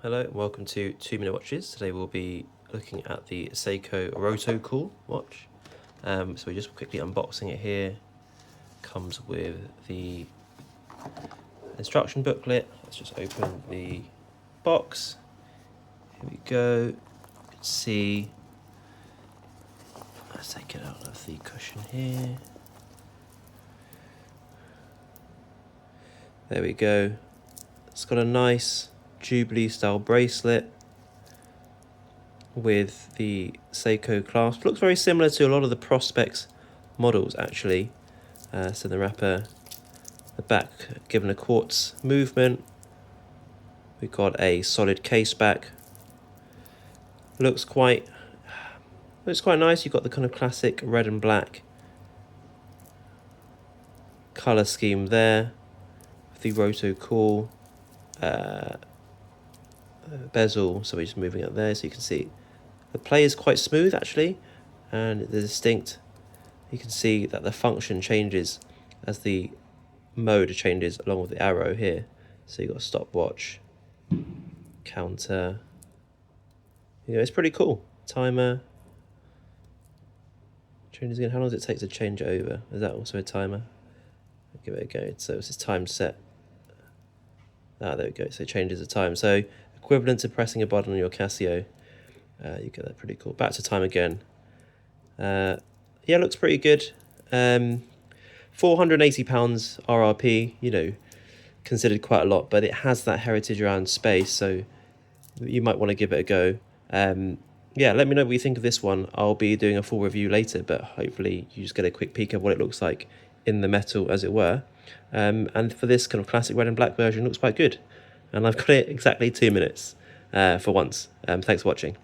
Hello and welcome to 2 Minute Watches. Today we'll be looking at the SEIKO Rotocall watch. So we're just quickly unboxing it here. Comes with the instruction booklet. Let's just open the box. Here we go. You can see, let's take it out of the cushion here. There we go. It's got a nice Jubilee style bracelet with the SEIKO clasp. Looks very similar to a lot of the Prospects models actually. So the wrapper, the back given a quartz movement. We've got a solid case back. Looks quite nice. You've got the kind of classic red and black colour scheme there. The Rotocall bezel, so we're just moving up there so you can see the play is quite smooth actually, and the distinct, you can see that the function changes as the mode changes along with the arrow here. So you've got a stopwatch, counter, it's pretty cool. Timer changes again. How long does it take to change over? Is that also a timer? I'll give it a go. So it's this time set. There we go. So it changes the time. So equivalent to pressing a button on your Casio. You get that, pretty cool. Back to time again. Yeah, looks pretty good. £480 RRP, considered quite a lot, but it has that heritage around space, so you might want to give it a go. Yeah, let me know what you think of this one. I'll be doing a full review later, but hopefully you just get a quick peek of what it looks like in the metal, as it were. And for this kind of classic red and black version, it looks quite good. And I've got it exactly 2 minutes for once. Thanks for watching.